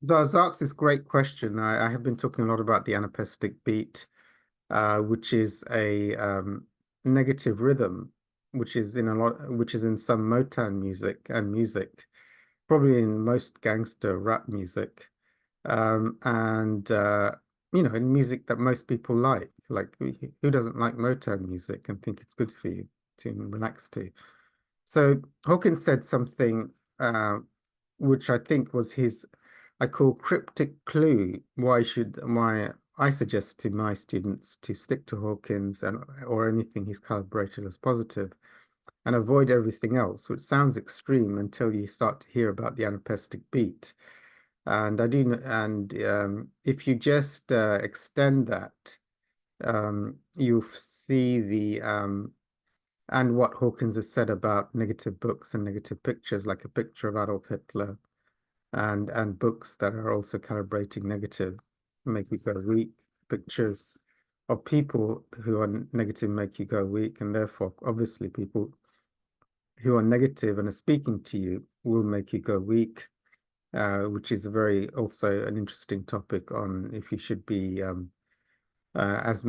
So I was asked this great question. I have been talking a lot about the anapestic beat, which is a negative rhythm, which is in some Motown music and music, probably in most gangster rap music, and in music that most people like. Like who doesn't like Motown music and think it's good for you to relax to? So Hawkins said something which I think was his, I call cryptic clue why I suggest to my students to stick to Hawkins and or anything he's calibrated as positive and avoid everything else, which sounds extreme until you start to hear about the anapestic beat. And I do, and if you just extend that, you'll see the and what Hawkins has said about negative books and negative pictures, like a picture of Adolf Hitler, and books that are also calibrating negative, make you go weak. Pictures of people who are negative make you go weak, and therefore, obviously, people who are negative and are speaking to you will make you go weak, which is a very also an interesting topic on if you should be as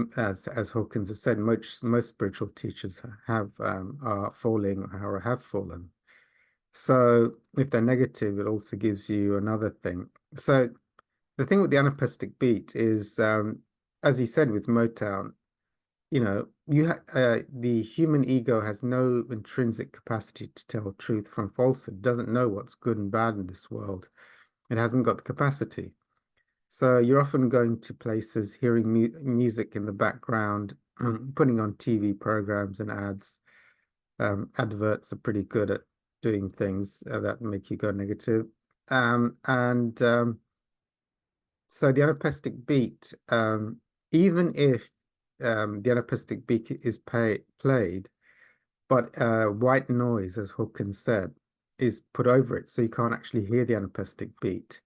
Hawkins has said, most spiritual teachers are falling or have fallen. So if they're negative, it also gives you another thing. So the thing with the anapestic beat is, as he said with Motown, the human ego has no intrinsic capacity to tell truth from falsehood. It doesn't know what's good and bad in this world. It hasn't got the capacity. So you're often going to places, hearing mu music in the background, putting on TV programs and ads. Adverts are pretty good at doing things that make you go negative. And So the anapestic beat, even if the anapestic beat is played, but white noise, as Hawkins said, is put over it, so you can't actually hear the anapestic beat.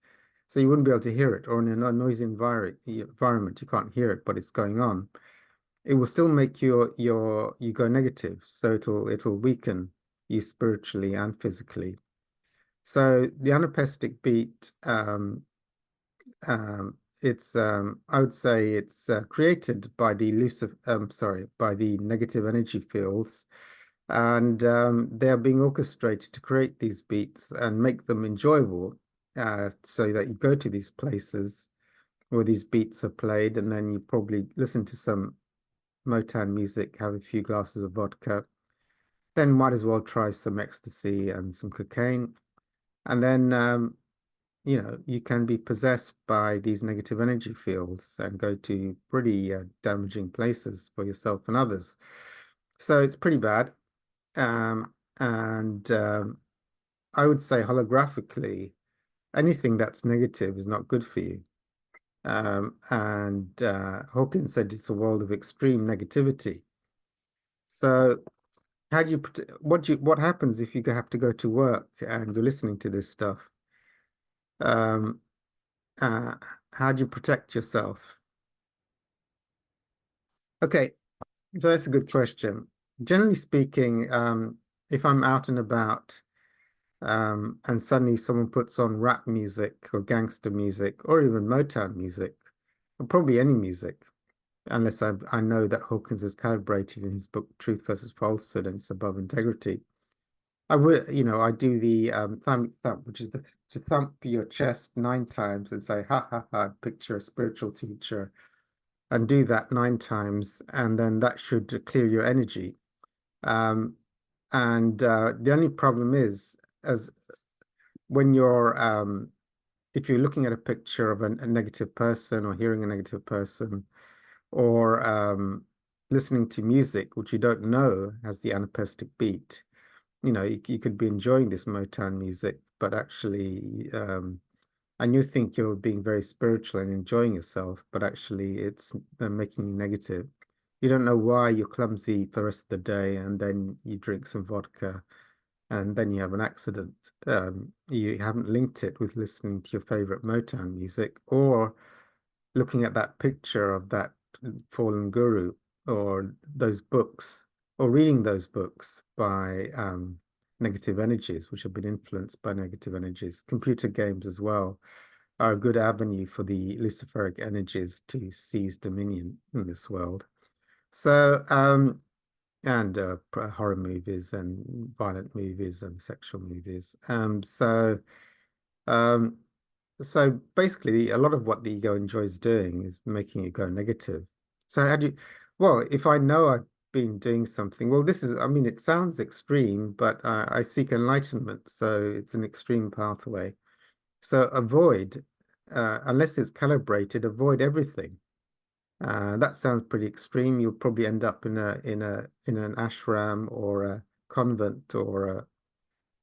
So you wouldn't be able to hear it, or in a noisy environment, you can't hear it, but it's going on. It will still make you go negative, so it'll weaken you spiritually and physically. So the anapestic beat, it's I would say it's created by the by the negative energy fields, and they are being orchestrated to create these beats and make them enjoyable, so that you go to these places where these beats are played, and then you probably listen to some Motown music, have a few glasses of vodka, then might as well try some ecstasy and some cocaine, and then you can be possessed by these negative energy fields and go to pretty damaging places for yourself and others. So it's pretty bad. And I would say holographically, anything that's negative is not good for you. And Hawkins said it's a world of extreme negativity. So how do you what happens if you have to go to work and you're listening to this stuff? Um, uh, how do you protect yourself? Okay, so that's a good question. Generally speaking, if I'm out and about, and suddenly someone puts on rap music or gangster music or even Motown music, or probably any music, unless I know that Hawkins has calibrated in his book Truth versus Falsehood and it's above integrity. I would, I do the thump, which is to thump your chest 9 times and say, ha ha ha, picture a spiritual teacher, and do that 9 times, and then that should clear your energy. Um, and the only problem is, as when if you're looking at a picture of a negative person or hearing a negative person or listening to music which you don't know has the anapestic beat, you could be enjoying this Motown music, but actually, and you think you're being very spiritual and enjoying yourself, but actually it's making you negative. You don't know why you're clumsy for the rest of the day, and then you drink some vodka, and then you have an accident. You haven't linked it with listening to your favorite Motown music or looking at that picture of that fallen guru or those books or reading those books by negative energies, which have been influenced by negative energies, computer games as well. are a good avenue for the luciferic energies to seize dominion in this world. So, and horror movies and violent movies and sexual movies. Um, so basically, a lot of what the ego enjoys doing is making it go negative. So how do you, well, if I know I've been doing something, well, this is, I mean, it sounds extreme, but I seek enlightenment, so it's an extreme pathway. So avoid, unless it's calibrated, avoid everything. That sounds pretty extreme. You'll probably end up in an ashram or a convent or a,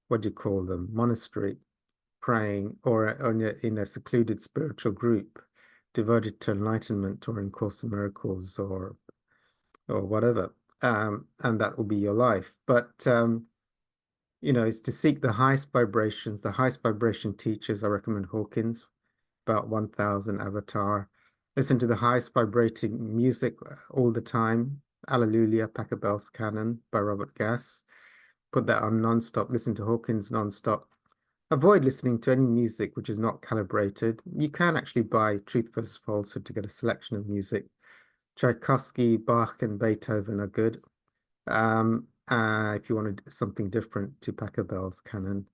what do you call them, monastery, praying, or in a secluded spiritual group devoted to enlightenment or in Course in Miracles or whatever. And that will be your life. But it's to seek the highest vibrations, the highest vibration teachers. I recommend Hawkins, about 1,000 avatar. Listen to the highest vibrating music all the time. Alleluia, Pachelbel's Canon by Robert Gass. Put that on non-stop. Listen to Hawkins non-stop. Avoid listening to any music which is not calibrated. You can actually buy Truth versus Falsehood to get a selection of music. Tchaikovsky, Bach, and Beethoven are good. If you wanted something different to Pachelbel's Canon.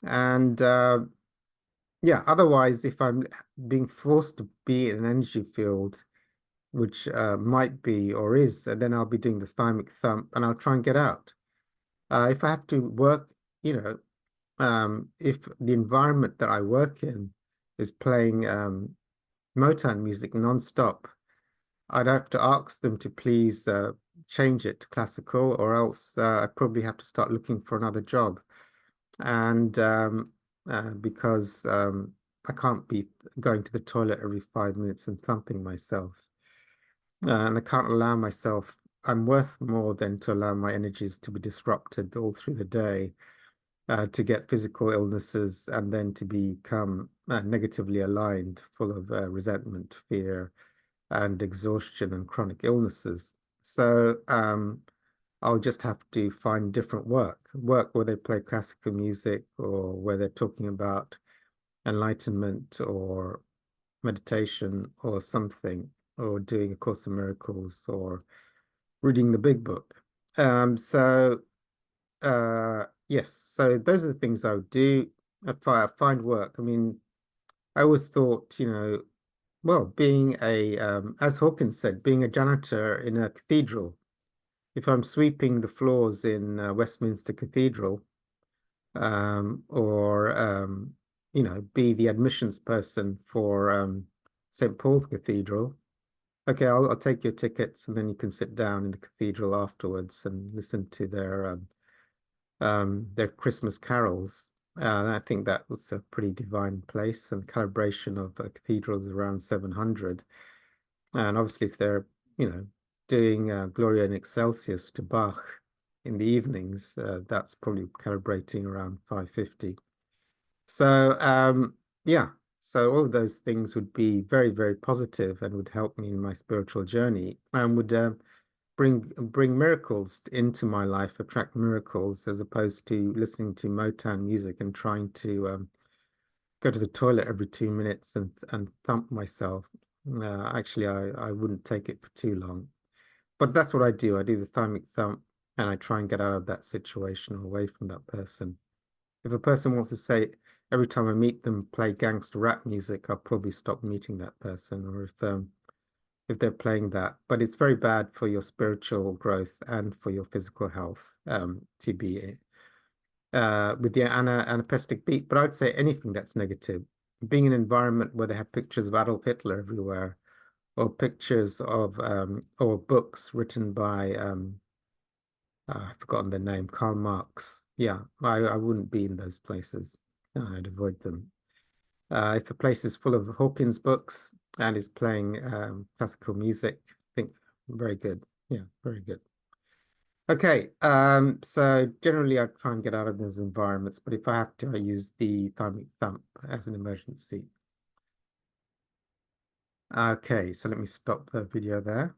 And yeah, otherwise, if I'm being forced to be in an energy field, which might be or is, then I'll be doing the thymic thump and I'll try and get out. If I have to work, if the environment that I work in is playing Motown music non-stop, I'd have to ask them to please change it to classical, or else I probably have to start looking for another job. And because I can't be going to the toilet every 5 minutes and thumping myself. And I can't allow myself, I'm worth more than to allow my energies to be disrupted all through the day, to get physical illnesses and then to become negatively aligned, full of resentment, fear, and exhaustion and chronic illnesses. So I'll just have to find different work where they play classical music or where they're talking about enlightenment or meditation or something, or doing A Course in Miracles or reading the big book. Yes, so those are the things I would do if I find work. I mean, I always thought, well, being as Hawkins said, being a janitor in a cathedral, if I'm sweeping the floors in Westminster Cathedral, or be the admissions person for St. Paul's Cathedral. Okay, I'll take your tickets, and then you can sit down in the cathedral afterwards and listen to their Christmas carols. I think that was a pretty divine place, and calibration of cathedrals around 700. And obviously, if they're doing Gloria in Excelsis to Bach in the evenings, that's probably calibrating around 550. So yeah, so all of those things would be very, very positive and would help me in my spiritual journey and would bring miracles into my life, attract miracles, as opposed to listening to Motown music and trying to go to the toilet every 2 minutes and thump myself. Actually, I wouldn't take it for too long. But that's what I do. I do the thymic thump and I try and get out of that situation or away from that person. If a person wants to say every time I meet them, play gangster rap music, I'll probably stop meeting that person. Or if they're playing that, but it's very bad for your spiritual growth and for your physical health to be with the anapestic beat. But I'd say anything that's negative, being in an environment where they have pictures of Adolf Hitler everywhere, or pictures of or books written by I've forgotten the name, Karl Marx. Yeah, I wouldn't be in those places. I'd avoid them. If the place is full of Hawkins books and is playing classical music, I think very good. Yeah, very good. Okay, so generally I try and get out of those environments, but if I have to, I use the thymic thump as an emergency. Okay, so let me stop the video there.